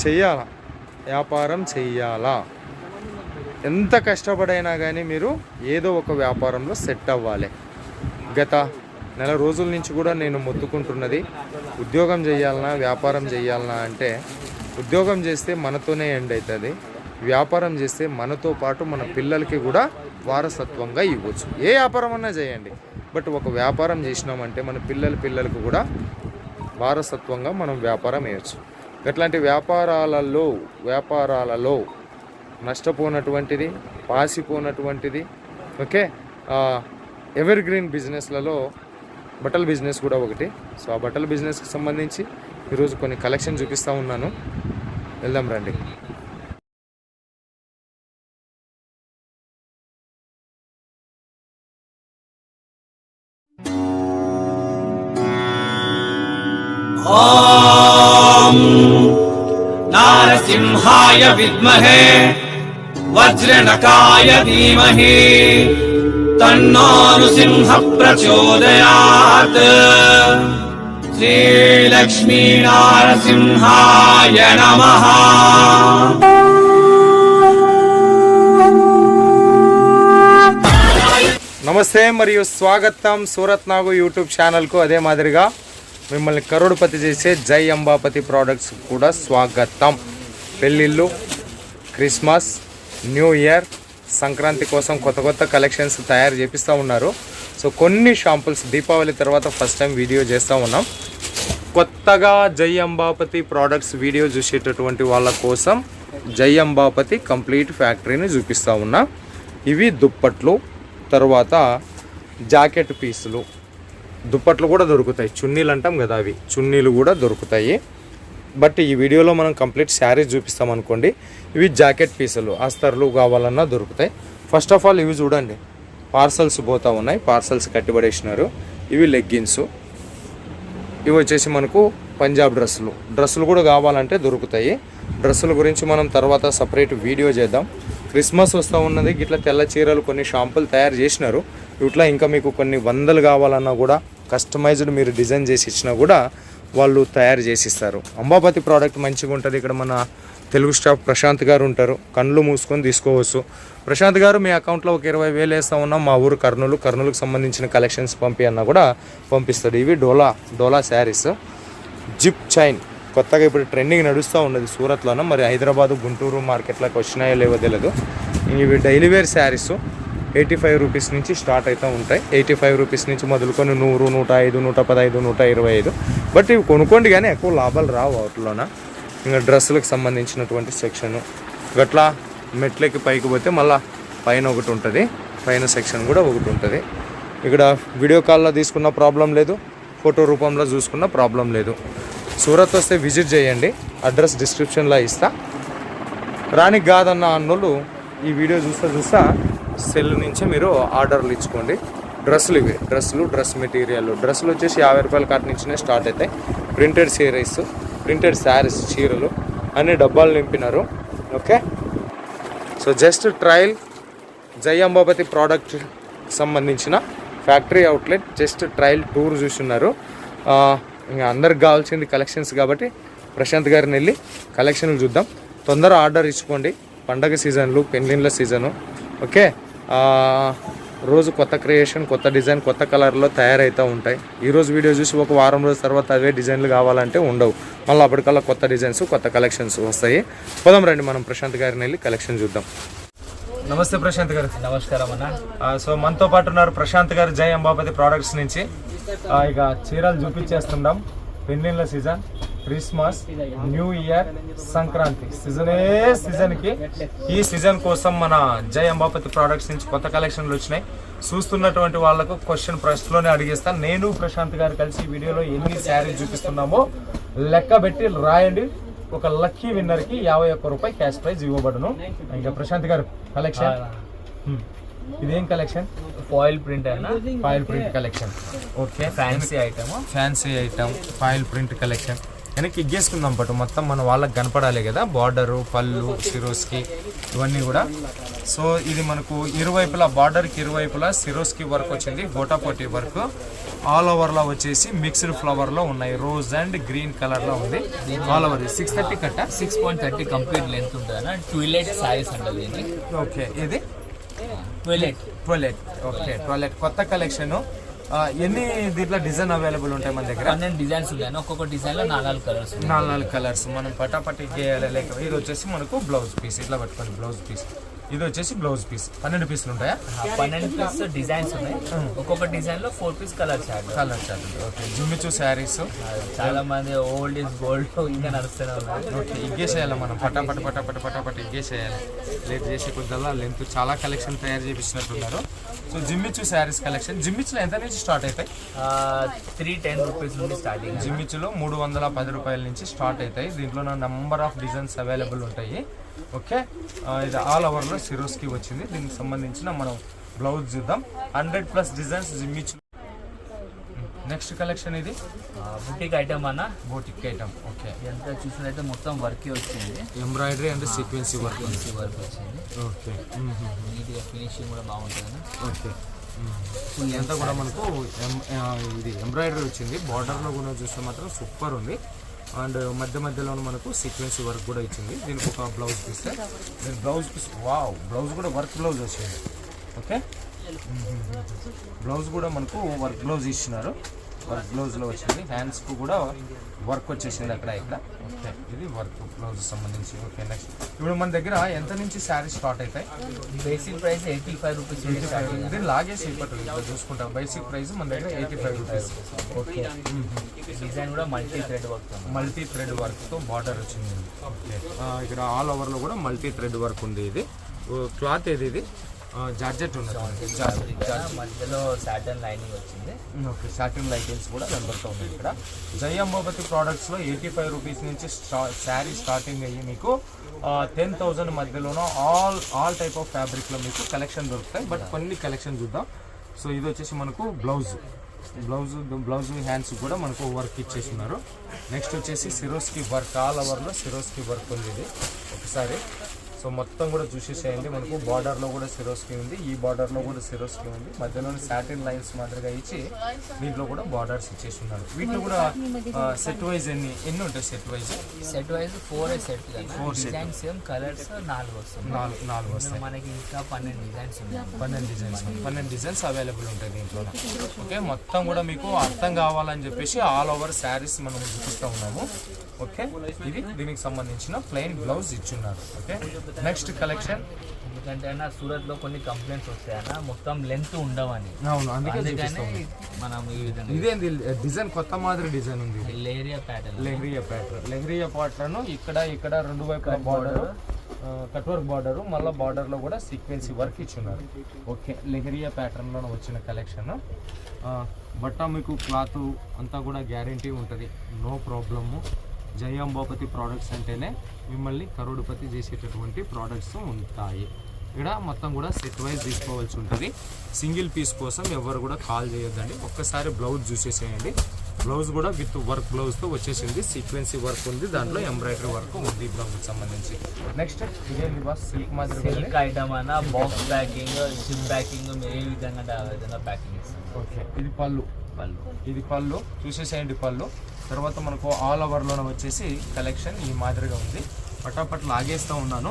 చెయ్యాలా, వ్యాపారం చెయ్యాలా. ఎంత కష్టపడైనా కానీ మీరు ఏదో ఒక వ్యాపారంలో సెట్ అవ్వాలి. గత నెల రోజుల నుంచి కూడా నేను మొత్తుకుంటున్నది, ఉద్యోగం చేయాలన్నా వ్యాపారం చేయాలన్నా అంటే, ఉద్యోగం చేస్తే మనతోనే ఎండ్ అవుతుంది, వ్యాపారం చేస్తే మనతో పాటు మన పిల్లలకి కూడా వారసత్వంగా ఇవ్వచ్చు. ఏ వ్యాపారం అన్నా చేయండి, బట్ ఒక వ్యాపారం చేసినామంటే మన పిల్లలకు కూడా వారసత్వంగా మనం వ్యాపారం వేయచ్చు. అట్లాంటి వ్యాపారాలలో నష్టపోనటువంటిది, పాసిపోనటువంటిది, ఓకే, ఎవర్ గ్రీన్ బిజినెస్లలో బట్టల బిజినెస్ కూడా ఒకటి. సో ఆ బట్టల బిజినెస్కి సంబంధించి ఈరోజు కొన్ని కలెక్షన్ చూపిస్తూ ఉన్నాను. వెళ్దాం రండి. ఓం నారసింహాయ విద్మహే వజ్రనకాయ ధీమహి తన్నో నృసింహ ప్రచోదయాత్. శ్రీలక్ష్మీ నారసింహాయ నమః. నమస్తే మరియు స్వాగతం సూరత్ నాగు యూట్యూబ్ ఛానల్కు. అదే మాదిరిగా మిమ్మల్ని కరోడుపతి చేసే జై అంబాపతి ప్రోడక్ట్స్ కూడా స్వాగతం. పెళ్ళిళ్ళు, క్రిస్మస్, న్యూ ఇయర్, సంక్రాంతి కోసం కొత్త కలెక్షన్స్ తయారు చేపిస్తూ ఉన్నారు. సో కొన్ని షాంపుల్స్ దీపావళి తర్వాత ఫస్ట్ టైం వీడియో చేస్తూ ఉన్నాం. కొత్తగా జై అంబాపతి ప్రోడక్ట్స్ వీడియో చూసేటటువంటి వాళ్ళ కోసం జై అంబాపతి కంప్లీట్ ఫ్యాక్టరీని చూపిస్తూ ఉన్నా. ఇవి దుప్పట్లు, తర్వాత జాకెట్ పీసులు, దుప్పట్లు కూడా దొరుకుతాయి. చున్నీలు అంటాం కదా, అవి చున్నీలు కూడా దొరుకుతాయి. బట్ ఈ వీడియోలో మనం కంప్లీట్ శారీస్ చూపిస్తాం అనుకోండి. ఇవి జాకెట్ పీసులు, అస్తర్లు కావాలన్నా దొరుకుతాయి. ఫస్ట్ ఆఫ్ ఆల్ ఇవి చూడండి, పార్సల్స్ పోతూ ఉన్నాయి, పార్సల్స్ కట్టిబడేసినారు. ఇవి లెగ్గిన్స్, ఇవి వచ్చేసి మనకు పంజాబ్ డ్రెస్సులు కూడా కావాలంటే దొరుకుతాయి. డ్రెస్సుల గురించి మనం తర్వాత సపరేట్ వీడియో చేద్దాం. క్రిస్మస్ వస్తూ ఉన్నది, గిట్లా తెల్ల చీరలు కొన్ని షాంపులు తయారు చేసినారు. ఇట్లా ఇంకా మీకు కొన్ని వందలు కావాలన్నా కూడా కస్టమైజ్డ్ మీరు డిజైన్ చేసి ఇచ్చినా కూడా వాళ్ళు తయారు చేసి ఇస్తారు. అంబాపతి ప్రోడక్ట్ మంచిగా ఉంటుంది. ఇక్కడ మన తెలుగు స్టాఫ్ ప్రశాంత్ గారు ఉంటారు, కళ్ళు మూసుకొని తీసుకోవచ్చు. ప్రశాంత్ గారు, మీ అకౌంట్లో ఒక 20,000 వేస్తూ ఉన్నాం, మా ఊరు కర్నూలుకు సంబంధించిన కలెక్షన్స్ పంపి అన్నా కూడా పంపిస్తాడు. ఇవి డోలా శారీస్, జిప్ చైన్ కొత్తగా ఇప్పుడు ట్రెండింగ్ నడుస్తూ ఉన్నది సూరత్లోన. మరి హైదరాబాదు, గుంటూరు మార్కెట్లోకి వచ్చినాయో లేవో తెలియదు. ఇవి డైలీ వేర్ శారీస్ 85 రూపీస్ నుంచి స్టార్ట్ అవుతూ ఉంటాయి. 85 రూపీస్ నుంచి మొదలుకొని 100, 105, 115, 125. బట్ ఇవి కొనుక్కోండి కానీ ఎక్కువ లాభాలు రావు వాటిలోన. ఇంకా డ్రెస్సులకు సంబంధించినటువంటి సెక్షను గట్లా మెట్లకి పైకి పోతే మళ్ళీ పైన ఒకటి ఉంటుంది, పైన సెక్షన్ కూడా ఒకటి ఉంటుంది. ఇక్కడ వీడియో కాల్లో తీసుకున్న ప్రాబ్లం లేదు, ఫోటో రూపంలో చూసుకున్న ప్రాబ్లం లేదు. సూరత్ వస్తే విజిట్ చేయండి, అడ్రస్ డిస్క్రిప్షన్లో ఇస్తా. రానికి కాదన్న అన్నోళ్ళు ఈ వీడియో చూస్తా సెల్ నుంచి మీరు ఆర్డర్లు ఇచ్చుకోండి. డ్రెస్సులు ఇవి డ్రెస్ మెటీరియల్. డ్రెస్సులు వచ్చేసి 50 రూపాయల కాటి నుంచినే స్టార్ట్ అవుతాయి. ప్రింటెడ్ శారీస్ చీరలు అన్ని డబ్బాలు నింపినారు. ఓకే, సో జస్ట్ ట్రయల్ జై అంబాపతి ప్రోడక్ట్ సంబంధించిన factory outlet just trial tour చూస్తున్నారు. ఇంకా అందరికి కావాల్సింది కలెక్షన్స్ కాబట్టి ప్రశాంత్ గారిని వెళ్ళి కలెక్షన్లు చూద్దాం. తొందర ఆర్డర్ ఇచ్చుకోండి, పండగ సీజన్లు, పెళ్ళిళ్ళ సీజను. ఓకే, రోజు కొత్త క్రియేషన్, కొత్త డిజైన్, కొత్త కలర్లో తయారవుతూ ఉంటాయి. ఈరోజు వీడియో చూసి ఒక వారం రోజుల తర్వాత అవే డిజైన్లు కావాలంటే ఉండవు, మళ్ళీ అప్పటికల్లా కొత్త డిజైన్స్, కొత్త కలెక్షన్స్ వస్తాయి. పోదాం రండి, మనం ప్రశాంత్ గారిని వెళ్ళి కలెక్షన్ చూద్దాం. నమస్తే ప్రశాంత్ గారు. నమస్కారం అన్న. సో మనతో పాటు ఉన్నారు ప్రశాంత్ గారు జై అంబాపతి ప్రోడక్ట్స్ నుంచి. ఇక చీరలు చూపించేస్తున్నాం. పెళ్ళిళ్ళ season, Christmas, new year, Sankranti సీజన్కి ఈ సీజన్ కోసం మన జై అంబాపతి ప్రోడక్ట్స్ నుంచి కొత్త కలెక్షన్లు వచ్చినాయి. చూస్తున్నటువంటి వాళ్ళకు క్వశ్చన్ ప్రశ్నలోనే అడిగేస్తాను. నేను ప్రశాంత్ గారు కలిసి ఈ వీడియోలో ఎన్ని శారీస్ చూపిస్తున్నామో లెక్క పెట్టి రాయండి. ఒక లక్కీ విన్నర్కి 51 రూపాయి క్యాష్ ప్రైజ్ ఇవ్వబడును. ఇంకా ప్రశాంత్ గారు కలెక్షన్, ఇదేం కలెక్షన్? ఫాయిల్ ప్రింట్ అయినా foil print collection. Okay, fancy item foil print collection. వెనక్కి ఇగ్గేసుకుందాం పట్టు మొత్తం మన వాళ్ళకి కనపడాలి కదా, బార్డరు, పళ్ళు, సిరోస్కి ఇవన్నీ కూడా. సో ఇది మనకు ఇరువైపులా బార్డర్కి ఇరువైపులా సిరోస్కి వర్క్ వచ్చింది, గోటాపోటీ వర్క్. ఆల్ ఓవర్లో వచ్చేసి మిక్స్డ్ ఫ్లవర్లో ఉన్నాయి, రోజ్ అండ్ గ్రీన్ కలర్లో ఉంది. ఆల్ ఓవర్ 630 కట్ట 6.30 కంప్లీట్ లెంత్ ఉంటుంది అన్న. ట్విలెట్ సారీస్ అంటారు దీన్ని. ఓకే, ఇది ట్విలెట్. ఓకే, 12 కొత్త కలెక్షన్. ఎన్ని దీంట్లో డిజైన్ అవైలబుల్ ఉంటాయి మన దగ్గర? 12 డిజైన్స్ ఉన్నాయి. ఒక్కొక్క డిజైన్ లో 4 కలర్స్. 4 కలర్స్ మనం పటాపట్టి గేయాలి. లేక ఇది వచ్చేసి మనకు బ్లౌజ్ పీస్, ఇట్లా పట్టుకోండి బ్లౌజ్ పీస్. ఇది వచ్చేసి బ్లౌజ్ పీస్. 12 పీసులు ఉంటాయా? 12 పీస్ డిజైన్స్ ఉన్నాయి. ఒక్కొక్క డిజైన్ లో 4 piece colour chart. Okay, Jimmy Choo saris చాలా మంది ఓల్డ్ ఇస్ గోల్డ్ ఇంకా నడుస్తూనే ఉన్నారు. ఓకే, ఇగ్గేసేయాలి మనం పటాపట్ ఇగ్గేసేయాలి. లేట్ చేసే కొద్దల్లా లెంత్ చాలా కలెక్షన్ తయారు చేపిస్తున్నట్టున్నారు. So Jimmy Choo saris collection. జిమ్మిచ్లో ఎంత నుంచి స్టార్ట్ అవుతాయి? 310 రూపీస్ నుండి స్టార్టింగ్. జిమ్మిచ్లో 310 రూపాయల నుంచి స్టార్ట్ అవుతాయి. దీంట్లో నంబర్ ఆఫ్ డిజైన్స్ అవైలబుల్ ఉంటాయి. ఓకే, ఇది ఆల్ ఓవర్లో సిరోస్కి వచ్చింది. దీనికి సంబంధించిన మనం బ్లౌజ్ చూద్దాం. 100+ డిజైన్స్ జిమ్మిచ్లో. నెక్స్ట్ కలెక్షన్ ఇది బుటిక్ ఐటమ్ అన్న. Boutique item. ఓకే, ఎంత చూసినట్లయితే మొత్తం వర్క్ వచ్చింది. ఎంబ్రాయిడరీ అండ్ సీక్వెన్సీ వర్క్ వచ్చింది. ఓకే, నీట్గా ఫినిషింగ్ కూడా బాగుంటుంది. ఓకే, ఇదంతా కూడా మనకు ఇది ఎంబ్రాయిడరీ వచ్చింది. బార్డర్లో కూడా చూస్తే మాత్రం సూపర్ ఉంది. అండ్ మధ్యలో మనకు సీక్వెన్సీ వర్క్ కూడా ఇచ్చింది. దీనికి ఒక బ్లౌజ్ పీస్. దీని బ్లౌజ్ పీస్ బ్లౌజ్ కూడా వర్క్ బ్లౌజ్ వచ్చింది. ఓకే, బ్లౌజ్ కూడా మనకు వర్క్ బ్లౌజ్ ఇచ్చినారు. వర్క్ బ్లౌజ్లో వచ్చింది. హ్యాండ్స్కు కూడా వర్క్ వచ్చేసింది అక్కడ ఇక్కడ. ఓకే, ఇది వర్క్ బ్లౌజ్ సంబంధించి. ఓకే, నెక్స్ట్ ఇప్పుడు మన దగ్గర ఎంత నుంచి శారీ స్టార్ట్ అవుతాయి? Basic price 85 rupees. ఇది లాగేసి ఇప్పటి ఇట్లా చూసుకుంటాం. బేసిక్ ప్రైస్ మన దగ్గర 85 రూపీస్. ఓకే, డిజైన్ కూడా మల్టీ థ్రెడ్ వర్క్తో బార్డర్ వచ్చింది. ఓకే, ఇక్కడ ఆల్ ఓవర్లో కూడా మల్టీ థ్రెడ్ వర్క్ ఉంది. ఇది క్లాత్ ఏది? ఇది జార్జెట్ ఉన్నది. మధ్యలో సాటన్ లైనింగ్ వచ్చింది. ఓకే, సాటిన్ లైటింగ్స్ కూడా కనబడుతూ ఉన్నాయి ఇక్కడ. జై అంబాపతి ప్రోడక్ట్స్లో 85 రూపీస్ నుంచి శారీ స్టార్టింగ్ అయ్యి మీకు 10,000 మధ్యలోనో ఆల్ టైప్ ఆఫ్ ఫ్యాబ్రిక్లో మీకు కలెక్షన్ దొరుకుతాయి. బట్ కొన్ని కలెక్షన్ చూద్దాం. సో ఇది వచ్చేసి మనకు బ్లౌజ్ హ్యాండ్స్ కూడా మనకు వర్క్ ఇచ్చేసి ఉన్నారు. నెక్స్ట్ వచ్చేసి సిరోస్కి వర్క్, ఆల్ ఓవర్లో సిరోస్కి వర్క్ ఉంది. ఇది ఒకసారి సో మొత్తం కూడా చూసేసేయండి. మనకు బార్డర్లో కూడా సిరోస్కి ఉంది, ఈ బార్డర్లో కూడా సిరోస్కి ఉంది. మధ్యలోని సాటిన్ లైన్స్ మాదిరిగా ఇచ్చి దీంట్లో కూడా బార్డర్స్ ఇచ్చేసి ఉన్నారు. వీటిలో కూడా సెట్ వైజ్ ఎన్ని ఉంటాయి? Set wise 4 set. 4 designs same colours 4 వస్తాయి. మనకి ఇంకా 12 డిజైన్స్ ఉన్నాయి. 12 డిజైన్స్ అవైలబుల్ ఉంటాయి దీంట్లో. ఓకే, మొత్తం కూడా మీకు అర్థం కావాలని చెప్పేసి ఆల్ ఓవర్ శారీస్ మనం చూపిస్తూ ఉన్నాము. ఓకే, ఇది దీనికి సంబంధించిన ప్లెయిన్ బ్లౌజ్ ఇచ్చున్నారు. Okay, next collection. ఎందుకంటే అన్న సూరత్ లో కొన్ని కంప్లైంట్స్ వస్తాయన్న మొత్తం లెంత్ ఉండవని. అవును, అందుకని మనం ఈ విధంగా. ఇదేంది డిజైన్? కొత్త మాదిరి డిజైన్ ఉంది. లెహరియా ప్యాటర్న్. ఇక్కడ 2 వైపుల బార్డర్, కట్ వర్క్ బార్డర్, మళ్ళీ బార్డర్లో కూడా సీక్వెన్సీ వర్క్ ఇచ్చున్నారు. ఓకే, లెహరియా ప్యాటర్న్లో వచ్చిన కలెక్షన్. బట్ట మీకు క్లాత్ అంతా కూడా గ్యారంటీ ఉంటుంది, నో ప్రాబ్లము. జై అంబాపతి ప్రోడక్ట్స్ అంటేనే మిమ్మల్ని కరోడుపతి చేసేటటువంటి ప్రోడక్ట్స్ ఉంటాయి. ఇక్కడ మొత్తం కూడా సెట్ వైజ్ తీసుకోవాల్సి ఉంటుంది. సింగిల్ పీస్ కోసం ఎవరు కూడా కాల్ చేయొద్దండి. ఒక్కసారి బ్లౌజ్ చూసేసేయండి. బ్లౌజ్ కూడా విత్ వర్క్ బ్లౌజ్తో వచ్చేసింది. సీక్వెన్సీ వర్క్ ఉంది, దాంట్లో ఎంబ్రాయిడరీ వర్క్ ఉంది బ్లౌజ్కి సంబంధించి. నెక్స్ట్ ఇదేంటి బాస్? సిల్క్ మాదిరి సిల్క్ ఐటమ్ అన్న. బాక్స్ ప్యాకింగ్, జిప్ ప్యాకింగ్, మీరు ఏ విధంగా ప్యాకింగ్ ఇస్తాం. ఓకే, ఇది పళ్ళు చూసేసేయండి. పళ్ళు తర్వాత మనకు ఆల్ ఓవర్లోనే వచ్చేసి కలెక్షన్ ఈ మాదిరిగా ఉంది. పటాపట్ లాగేస్తూ ఉన్నాను.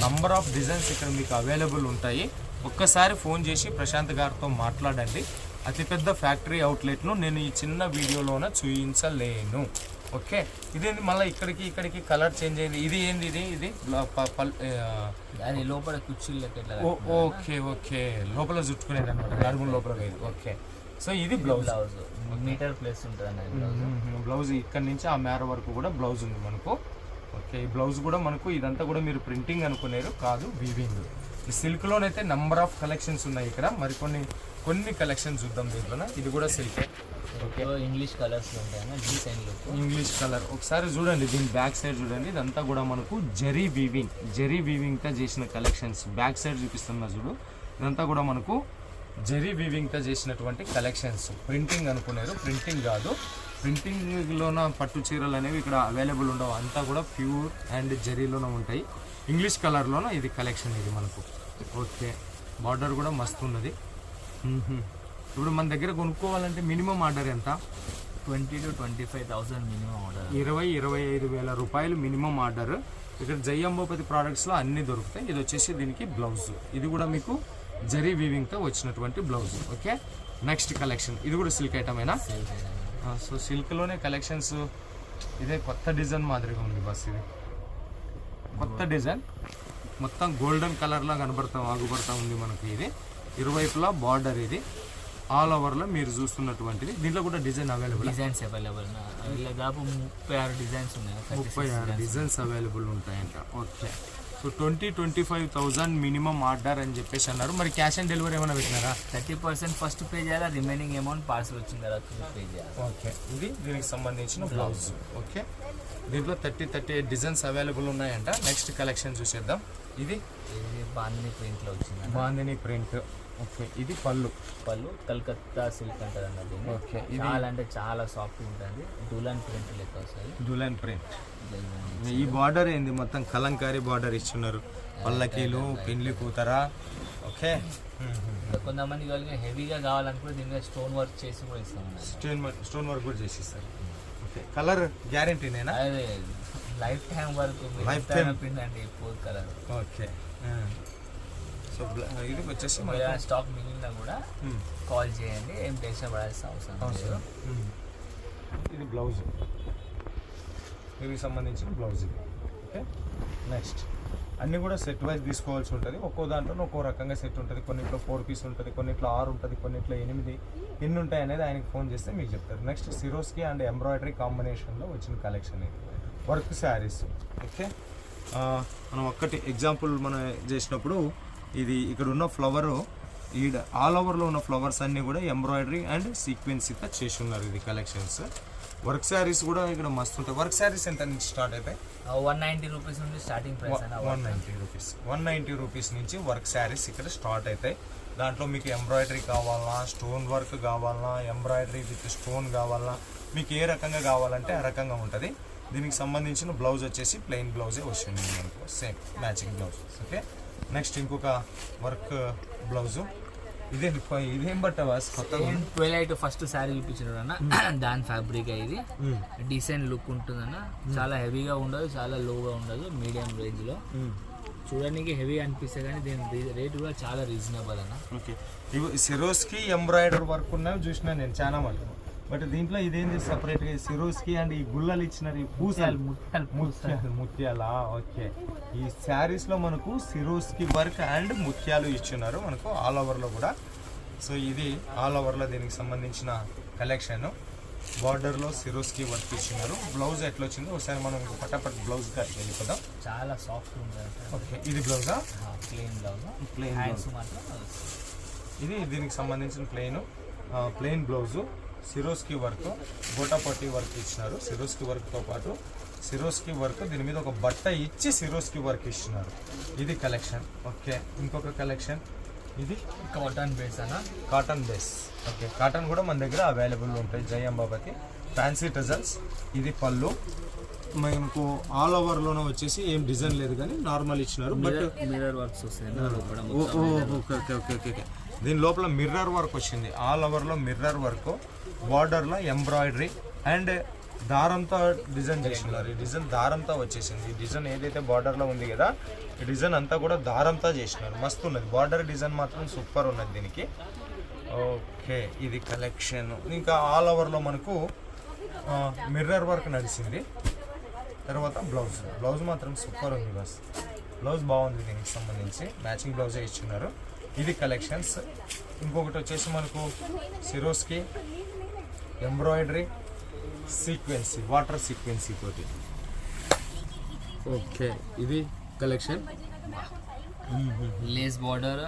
నంబర్ ఆఫ్ డిజైన్స్ ఇక్కడ మీకు అవైలబుల్ ఉంటాయి. ఒక్కసారి ఫోన్ చేసి ప్రశాంత్ గారితో మాట్లాడండి. అతిపెద్ద ఫ్యాక్టరీ అవుట్లెట్ను నేను ఈ చిన్న వీడియోలోనే చూపించలేను. ఓకే, ఇదేంది మళ్ళీ ఇక్కడికి కలర్ చేంజ్ అయింది. ఇది ఏంది? ఇది లోపల కుర్చీలు. ఓకే, లోపల చుట్టుకునేది అనమాట, నడుము లోపల వేది. ఓకే, సో ఇది బ్లౌజ్ మీటర్ ప్లేస్ ఉంటుంది. బ్లౌజ్ ఇక్కడ నుంచి ఆ మేర వరకు కూడా బ్లౌజ్ ఉంది మనకు. ఓకే, ఈ బ్లౌజ్ కూడా మనకు ఇదంతా కూడా మీరు ప్రింటింగ్ అనుకునేరు కాదు, వీవింగ్. ఈ సిల్క్లోనైతే నెంబర్ ఆఫ్ కలెక్షన్స్ ఉన్నాయి ఇక్కడ. మరి కొన్ని కలెక్షన్స్ చూద్దాం దీంట్లో. ఇది కూడా సిల్క్. ఓకే, ఇంగ్లీష్ కలర్స్ ఉంటాయి. ఇంగ్లీష్ కలర్ ఒకసారి చూడండి. దీని బ్యాక్ సైడ్ చూడండి. ఇదంతా కూడా మనకు జరీ వీవింగ్తో చేసిన కలెక్షన్స్. బ్యాక్ సైడ్ చూపిస్తున్నా చూడు. ఇదంతా కూడా మనకు జరీ వీవింగ్తో చేసినటువంటి కలెక్షన్స్. ప్రింటింగ్ అనుకున్నారు, ప్రింటింగ్ కాదు. ప్రింటింగ్లోన పట్టు చీరలు అనేవి ఇక్కడ అవైలబుల్ ఉండవు. అంతా కూడా ప్యూర్ అండ్ జరీలోనే ఉంటాయి. ఇంగ్లీష్ కలర్లోన ఇది కలెక్షన్ ఇది మనకు. ఓకే, బార్డర్ కూడా మస్తు ఉన్నది. ఇప్పుడు మన దగ్గర కొనుక్కోవాలంటే మినిమం ఆర్డర్ ఎంత? 20 to 25,000 మినిమం ఆర్డర్. 20-25 వేల రూపాయలు మినిమం ఆర్డర్. ఇక్కడ జై అంబాపతి ప్రోడక్ట్స్లో అన్నీ దొరుకుతాయి. ఇది వచ్చేసి దీనికి బ్లౌజ్, ఇది కూడా మీకు జరీ వీవింగ్తో వచ్చినటువంటి బ్లౌజ్. ఓకే, నెక్స్ట్ కలెక్షన్, ఇది కూడా సిల్క్ ఐటమేనా? సో సిల్క్లోనే కలెక్షన్స్ ఇదే కొత్త డిజైన్ మాదిరిగా ఉంది బస్. ఇది కొత్త డిజైన్, మొత్తం గోల్డెన్ కలర్లో ఆగుపడతా ఉంది మనకి. ఇది ఇరువైపులా బార్డర్, ఇది ఆల్ ఓవర్లో మీరు చూస్తున్నటువంటిది. దీంట్లో కూడా డిజైన్ అవైలబుల్, డిజైన్స్ అవైలబుల్ దాదాపు 36 డిజైన్స్ ఉన్నాయి. 36 డిజైన్స్ అవైలబుల్ ఉంటాయంట. ఓకే, సో 20-25,000 మినిమం ఆర్డర్ అని చెప్పేసి అన్నారు. మరి క్యాష్ ఆన్ డెలివరీ ఏమైనా పెట్టినారా? 30% ఫస్ట్ పే చేయాలి, రిమైనింగ్ అమౌంట్ పార్సల్ వచ్చిన తర్వాత పే చేయాలి. ఓకే, ఇది దీనికి సంబంధించిన బ్లౌజ్. ఓకే, దీంట్లో 38 డిజైన్స్ అవైలబుల్ ఉన్నాయంట. నెక్స్ట్ కలెక్షన్ చూసేద్దాం. ఇది బాందిని ప్రింట్లో వచ్చింది, బాందిని ప్రింట్. ఓకే, ఇది పళ్ళు కలకత్తా సిల్క్ అంటారు అన్నది. ఓకే, చాలా అంటే చాలా సాఫ్ట్ ఉంటుంది, డులన్ ప్రింట్ లెక్క వస్తుంది. డులన్ ప్రింట్. ఈ బార్డర్ ఏంది? మొత్తం కలంకారీ బార్డర్ ఇచ్చున్నారు, పల్లకీలు, పెళ్లి కూతరా. ఓకే, కొంతమంది వాళ్ళకి హెవీగా కావాలనుకుంటే దీని మీద స్టోన్ వర్క్ చేసి కూడా ఇస్తాం. స్టోన్ వర్క్ కూడా చేసిస్తారు. ఓకే, కలర్ గ్యారంటీనేనా? అదే లైఫ్ టైం వరకు లైఫ్ టైం ప్రింట్ అండి, ఫోర్ కలర్. ఓకే, సో ఇది వచ్చేసి స్టాక్ మిగిలినా కూడా కాల్ చేయండి, ఏం టెన్షన్ పడాల్సిన అవసరం లేదు. ఇది బ్లౌజ్, దీనికి సంబంధించిన బ్లౌజ్ ఇది. ఓకే, నెక్స్ట్ అన్నీ కూడా సెట్ వైజ్ తీసుకోవాల్సి ఉంటుంది. ఒక్కో దాంట్లో ఒక్కో రకంగా సెట్ ఉంటుంది. కొన్నిట్లో 4 పీస్ ఉంటుంది, కొన్నిట్లో 6 ఉంటుంది, కొన్నిట్లో 8. ఎన్ని ఉంటాయి అనేది ఆయనకి ఫోన్ చేస్తే మీకు చెప్తారు. నెక్స్ట్ సిరోస్కి అండ్ ఎంబ్రాయిడరీ కాంబినేషన్లో వచ్చిన కలెక్షన్ ఇది, వర్క్ శారీస్. ఓకే, మనం ఒక్కటి ఎగ్జాంపుల్ మనం చేసినప్పుడు ఇది ఇక్కడ ఉన్న ఫ్లవరు, ఈ ఆల్ ఓవర్లో ఉన్న ఫ్లవర్స్ అన్నీ కూడా ఎంబ్రాయిడరీ అండ్ సీక్వెన్స్గా చేసి ఉన్నారు. ఇది కలెక్షన్స్. వర్క్ శారీస్ కూడా ఇక్కడ మస్తు ఉంటాయి. వర్క్ శారీస్ ఎంత నుంచి స్టార్ట్ అవుతాయి? 190 రూపీస్ నుండి స్టార్టింగ్ ప్రైస్. 190 రూపీస్ నుంచి వర్క్ శారీస్ ఇక్కడ స్టార్ట్ అవుతాయి. దాంట్లో మీకు ఎంబ్రాయిడరీ కావాలన్నా, స్టోన్ వర్క్ కావాలన్నా, ఎంబ్రాయిడరీ విత్ స్టోన్ కావాలన్నా, మీకు ఏ రకంగా కావాలంటే ఆ రకంగా ఉంటుంది. దీనికి సంబంధించిన బ్లౌజ్ వచ్చేసి ప్లెయిన్ బ్లౌజే వస్తుంది మనకు, same matching blouse. Okay, next ఇంకొక వర్క్ బ్లౌజు. ఇదేం బట్టవా? కొత్తగా 12 ఫస్ట్ శారీ చూపించారు అన్న, దాని ఫ్యాబ్రిక్ ఇది డీసెంట్ లుక్ ఉంటుందన్న. చాలా హెవీగా ఉండదు, చాలా లోగా ఉండదు, మీడియం రేంజ్ లో. చూడడానికి హెవీ అనిపిస్తుంది కానీ దీని రేట్ కూడా చాలా రీజనబుల్ అన్న. ఓకే, ఇవి సిరోస్కి ఎంబ్రాయిడరీ వర్క్ ఉన్నవి చూసినా నేను చాలా మటుకు. బట్ దీంట్లో ఇదేంటి సపరేట్గా సిరోస్కి అండ్ ఈ గుల్లలు ఇచ్చినారు, ఈ పూసాలు, ముత్యాలా? ఓకే, ఈ శారీస్లో మనకు సిరోస్కి వర్క్ అండ్ ముత్యాలు ఇచ్చినారు మనకు ఆల్ ఓవర్లో కూడా. సో ఇది ఆల్ ఓవర్లో దీనికి సంబంధించిన కలెక్షన్. బార్డర్లో సిరోస్కి వర్క్ ఇచ్చినారు. బ్లౌజ్ ఎట్లా వచ్చిందో ఒకసారి మనం పటాపట్ బ్లౌజ్ వెళ్ళిపోదాం. చాలా సాఫ్ట్ ఉంటుంది. ఓకే, ఇది బ్లౌజా? ప్లెయిన్ బ్లౌజ్, ప్లెయిన్ బ్లౌజ్ ఇది. దీనికి సంబంధించిన plain blouse, Swarovski work, gota patti work ఇచ్చినారు. సిరోస్కి వర్క్తో పాటు సిరోస్కి వర్క్ దీని మీద ఒక బట్ట ఇచ్చి సిరోస్కి వర్క్ ఇచ్చినారు. ఇది కలెక్షన్. ఓకే, ఇంకొక కలెక్షన్, ఇది కాటన్ బేస్ అన్న, కాటన్ బేస్. ఓకే, కాటన్ కూడా మన దగ్గర అవైలబుల్ ఉంటాయి. జై అంబాపతి ఫ్యాన్సీ టజల్స్. ఇది పళ్ళు మనకు ఆల్ ఓవర్లోనే వచ్చేసి ఏం డిజైన్ లేదు కానీ నార్మల్ ఇచ్చినారు. బట్ మిర్రర్ వర్క్స్ వస్తాయి. ఓకే, దీని లోపల మిర్రర్ వర్క్ వచ్చింది. ఆల్ ఓవర్లో మిర్రర్ వర్క్, బార్డర్లో ఎంబ్రాయిడరీ అండ్ దారంతో డిజైన్ చేసినారు. ఈ డిజైన్ దారంతో వచ్చేసింది. ఈ డిజైన్ ఏదైతే బార్డర్లో ఉంది కదా, ఈ డిజైన్ అంతా కూడా దారంతో చేసినారు. మస్తు ఉన్నది. బార్డర్ డిజైన్ మాత్రం సూపర్ ఉన్నది దీనికి. ఓకే, ఇది కలెక్షన్. ఇంకా ఆల్ ఓవర్లో మనకు మిర్రర్ వర్క్ నడిచింది. తర్వాత బ్లౌజ్ మాత్రం సూపర్ ఉంది. బస్ బ్లౌజ్ బాగుంది, దీనికి సంబంధించి మ్యాచింగ్ బ్లౌజే ఇచ్చినారు. ఇది కలెక్షన్స్. ఇంకొకటి వచ్చేసి మనకు సిరోస్కి ఎంబ్రాయిడరీ సీక్వెన్సీ, వాటర్ సీక్వెన్సీ తోటి. ఓకే, ఇది కలెక్షన్. Lace border.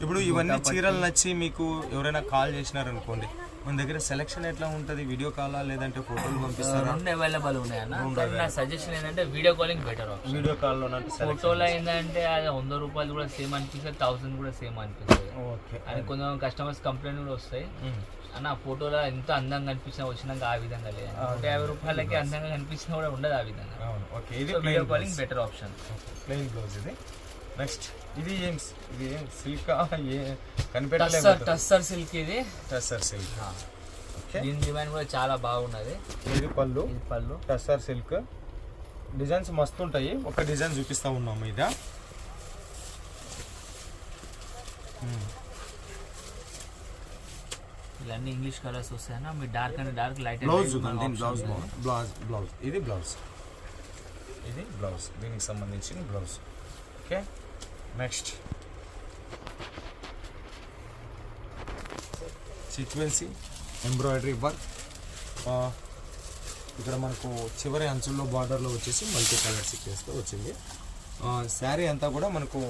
ఇప్పుడు ఇవన్నీ చీరలు నచ్చి మీకు ఎవరైనా కాల్ చేసినారనుకోండి, మన దగ్గర సెలెక్షన్ ఎట్లా ఉంటుంది? వీడియో కాలా లేదంటే ఫోటోలు పంపిస్తారా? రెండు అవైలబుల్ ఉన్నాయి అన్న. నా సజెషన్ ఏంటంటే వీడియో కాలింగ్ బెటర్. వీడియో కాల్లో ఫోటోలో ఏంటంటే అది 100 రూపాయలు కూడా సేమ్ అనిపిస్తుంది, 1000 కూడా సేమ్ అనిపిస్తుంది. ఓకే, అని కొంచెం కస్టమర్స్ కంప్లైంట్ కూడా వస్తాయి అన్న, ఫోటోలో ఎంత అందంగా కనిపించినా వచ్చినాక ఆ విధంగా లేదు. 150 రూపాయలకి అందంగా కనిపించినా కూడా ఉండదు ఆ విధంగా. ఓకే, ఇది video calling better option. Plain blouse ఇది. నెక్స్ట్ ఇది ఏం సిల్క్ కనిపెట్టలేదు. టస్సర్ సిల్క్ ఇది. టస్సర్ సిల్క్. ఓకే, దీని డిమాండ్ కూడా చాలా బాగున్నది. ఇది పళ్ళు. ఇది పళ్ళు. టస్సర్ సిల్క్ డిజైన్స్ మస్తు ఉంటాయి. ఒక డిజైన్ చూపిస్తా ఉన్నాము ఇది. ఇవన్నీ ఇంగ్లీష్ కలర్స్ వస్తాయన్నా. మీ dark and dark, light blouse blouse ఇది బ్లౌజ్. ఇది బ్లౌజ్, దీనికి సంబంధించిన blouse. Okay, next sequence embroidery work. ఇక్కడ మనకు చివరి అంచుల్లో బార్డర్లో వచ్చేసి మల్టీ కలర్ సీక్వెన్స్తో వచ్చింది. శారీ అంతా కూడా మనకు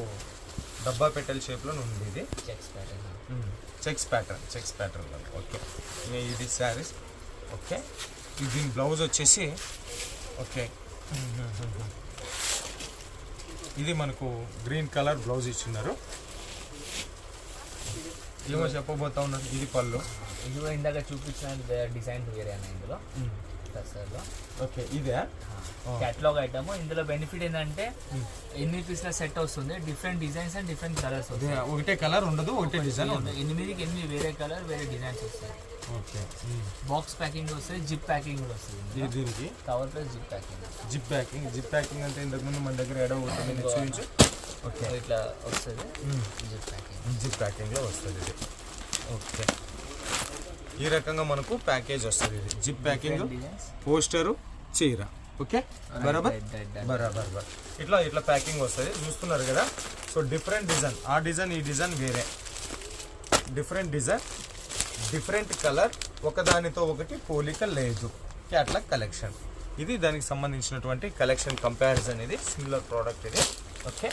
డబ్బా పెట్టెల షేప్లో ఉంది. ఇది చెక్స్ ప్యాటర్న్. ఓకే, ఇది శారీస్. ఓకే, దీని బ్లౌజ్ వచ్చేసి ఓకే ఇది మనకు గ్రీన్ కలర్ బ్లౌజ్ ఇచ్చిన్నారు. ఏమో చెప్పబోతా ఉన్నారు. ఇది పళ్ళు. ఇది కూడా ఇందాక చూపించిన డిజైన్ వేరే అన్న ఇందులో టస్సర్లో. ఓకే, ఇదే క్యాటలాగ్ ఐటమ్. ఇందులో బెనిఫిట్ ఏంటంటే 8 పీస్ల సెట్ వస్తుంది. Different designs and different colours వస్తాయి. ఒకటే కలర్ ఉండదు, ఒకటే డిజైన్. 8కి 8 వేరే కలర్, వేరే డిజైన్స్ వస్తాయి. ఓకే, బాక్స్ ప్యాకింగ్ వస్తుంది, జిప్ ప్యాకింగ్ కూడా వస్తుంది. దీనికి cover plus zip packing. Zip packing అంటే ఇంతకుముందు మన దగ్గర ఎడ ఉంటుంది చూపించు. ఓకే, ఇట్లా వస్తుంది జిప్ ప్యాకింగ్లో వస్తుంది ఇది. ఓకే, ఈ రకంగా మనకు ప్యాకేజ్ వస్తుంది. ఇది జిప్ ప్యాకింగ్, పోస్టరు, చీర. ఓకే, బరాబర్. ఇట్లా ప్యాకింగ్ వస్తుంది. చూస్తున్నారు కదా. సో డిఫరెంట్ డిజైన్, ఆ డిజైన్ ఈ డిజైన్ వేరే. డిఫరెంట్ డిజైన్, డిఫరెంట్ కలర్, ఒకదానితో ఒకటి పోలిక లేదు. Catalogue collection. ఇది దానికి సంబంధించినటువంటి కలెక్షన్ కంపారిజన్. ఇది సిమిలర్ ప్రోడక్ట్ ఇది. ఓకే,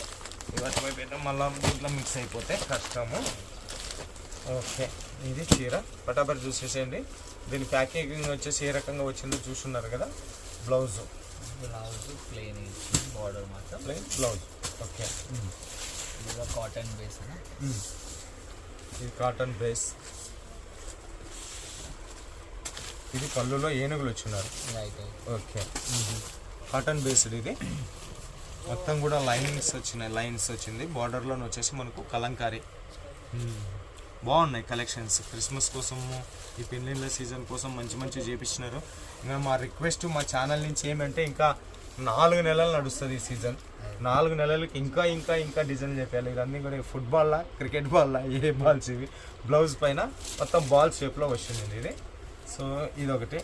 ఇవన్నీ పెట్టడం మళ్ళీ దీంట్లో మిక్స్ అయిపోతే కష్టము. ఓకే, ఇది చీర పటాపట్ చూసేసేయండి. దీని ప్యాకేజింగ్ వచ్చేసి ఏ రకంగా వచ్చిందో చూస్తున్నారు కదా. బ్లౌజ్ ప్లెయిన్ బార్డర్ మాత్రం ప్లెయిన్ బ్లౌజ్. ఓకే, ఇది కాటన్ బేస్. ఇది కాటన్ బేస్. ఇది పళ్ళులో ఏనుగులు వచ్చినారు. Okay, cotton based. ఇది మొత్తం కూడా లైన్స్ వచ్చింది. బార్డర్లో వచ్చేసి మనకు కలంకారీ. బాగున్నాయి కలెక్షన్స్. క్రిస్మస్ కోసము, ఈ పెళ్ళిళ్ళ సీజన్ కోసం మంచి మంచి చేపించినారు. ఇంకా మా రిక్వెస్ట్ మా ఛానల్ నుంచి ఏమంటే, ఇంకా 4 నెలలు నడుస్తుంది ఈ సీజన్. 4 నెలలకి ఇంకా డిజైన్ చేయాలి. ఇవన్నీ కూడా ఫుట్బాల్లా, క్రికెట్ బాల్లా, ఏ బాల్స్ ఇవి. బ్లౌజ్ పైన మొత్తం బాల్ షేప్లో వచ్చింది ఇది. సో ఇదొకటి.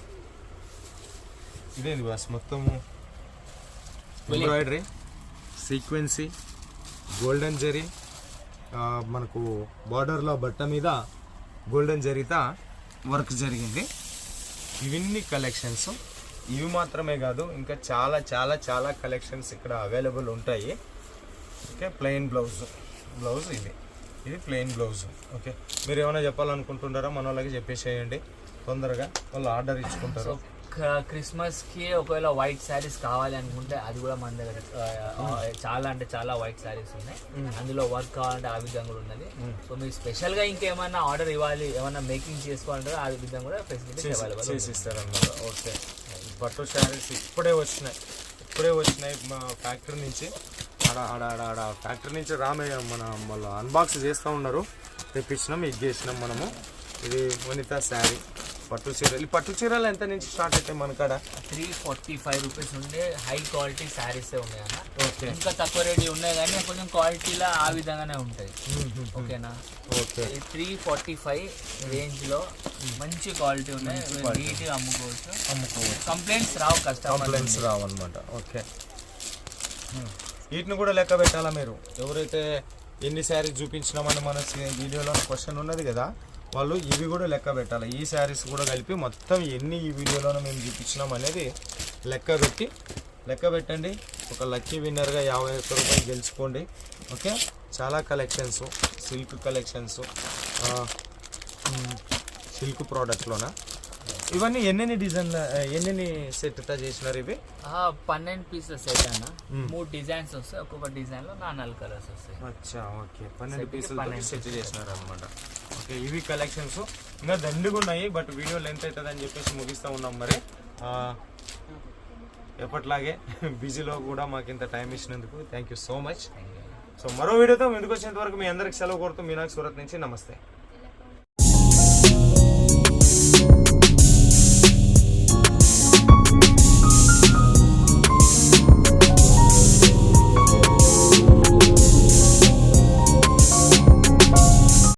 ఇదేంది బాస్, మొత్తము ఎంబ్రాయిడరీ, సీక్వెన్సీ, గోల్డెన్ జరీ. మనకు బార్డర్లో బట్ట మీద గోల్డెన్ జరీతో వర్క్ జరిగింది. ఇవన్నీ కలెక్షన్స్. ఇవి మాత్రమే కాదు, ఇంకా చాలా చాలా చాలా కలెక్షన్స్ ఇక్కడ అవైలబుల్ ఉంటాయి. ఓకే, ప్లెయిన్ బ్లౌజ్ ఇది ప్లెయిన్ బ్లౌజ్. ఓకే, మీరు ఏమైనా చెప్పాలనుకుంటున్నారా? మన వాళ్ళకి చెప్పేసేయండి తొందరగా, వాళ్ళు ఆర్డర్ ఇచ్చుకుంటారు. క్రిస్మస్కి ఒకవేళ వైట్ శారీస్ కావాలి అనుకుంటే అది కూడా మన దగ్గర చాలా అంటే చాలా వైట్ శారీస్ ఉన్నాయి. అందులో వర్క్ కావాలంటే ఆ విధంగా కూడా ఉన్నది. సో మీరు స్పెషల్గా ఇంకేమైనా ఆర్డర్ ఇవ్వాలి, ఏమైనా మేకింగ్ చేసుకోవాలంటే ఆ విధంగా కూడా ఫెసిలిటీస్ అవైలబుల్ చేసిస్తారన్నమాట. ఓకే, పట్టు శారీస్ ఇప్పుడే వచ్చినాయి మా ఫ్యాక్టరీ నుంచి. ఆడ ఫ్యాక్టరీ నుంచి మన వాళ్ళు అన్బాక్స్ చేస్తూ ఉన్నారు. తెప్పించినాం, ఇది చేసినాం మనము. ఇది వనిత శారీ పట్టు చీరలు. ఈ పట్టు చీరలు ఎంత నుంచి స్టార్ట్ అయితే మన కాడ 345 రూపీస్ ఉండే హై క్వాలిటీ శారీస్ ఉన్నాయి అన్న. ఓకే, ఇంకా తక్కువ రేట్ ఉన్నాయి కానీ కొంచెం క్వాలిటీలో ఆ విధంగానే ఉంటాయి. ఓకేనా? ఓకే, 345 రేంజ్లో మంచి క్వాలిటీ ఉన్నాయి. నీట్గా అమ్ముకోవచ్చు. కంప్లైంట్స్ రావు అనమాట. ఓకే, వీటిని కూడా లెక్క పెట్టాలా మీరు? ఎవరైతే ఎన్ని శారీస్ చూపించినామని మన వీడియోలో క్వశ్చన్ ఉన్నది కదా, వాళ్ళు ఇవి కూడా లెక్క పెట్టాలి. ఈ శారీస్ కూడా కలిపి మొత్తం ఎన్ని ఈ వీడియోలో మేము చూపించినాం అనేది లెక్క పెట్టండి. ఒక లక్కీ విన్నర్గా 51 రూపాయలు గెలుచుకోండి. ఓకే, చాలా కలెక్షన్స్, సిల్క్ కలెక్షన్స్, సిల్క్ ప్రోడక్ట్లోన ఇవన్నీ ఎన్ని సెట్తో చేసినారు? ఇవి 12 పీసెస్ సెట్ అన్న. 3 డిజైన్స్ వస్తాయి. ఒక్కొక్క డిజైన్లో 4 కలర్స్ వస్తాయి. అచ్చా, ఓకే, 12 పీసులు సెట్ చేసినారు అనమాట. ఓకే, ఇవి కలెక్షన్స్ ఇంకా దండిగా ఉన్నాయి. బట్ వీడియో లెంత్ అవుతుంది అని చెప్పేసి ముగిస్తూ ఉన్నాం. మరి ఎప్పట్లాగే బిజీలో కూడా మాకు ఇంత టైం ఇచ్చినందుకు thank you so much. So మరో వీడియోతో ముందుకు వచ్చేంత వరకు మీ అందరికి సెలవు కోరుతూ మీనాక్షి సూరత్ నుంచి నమస్తే.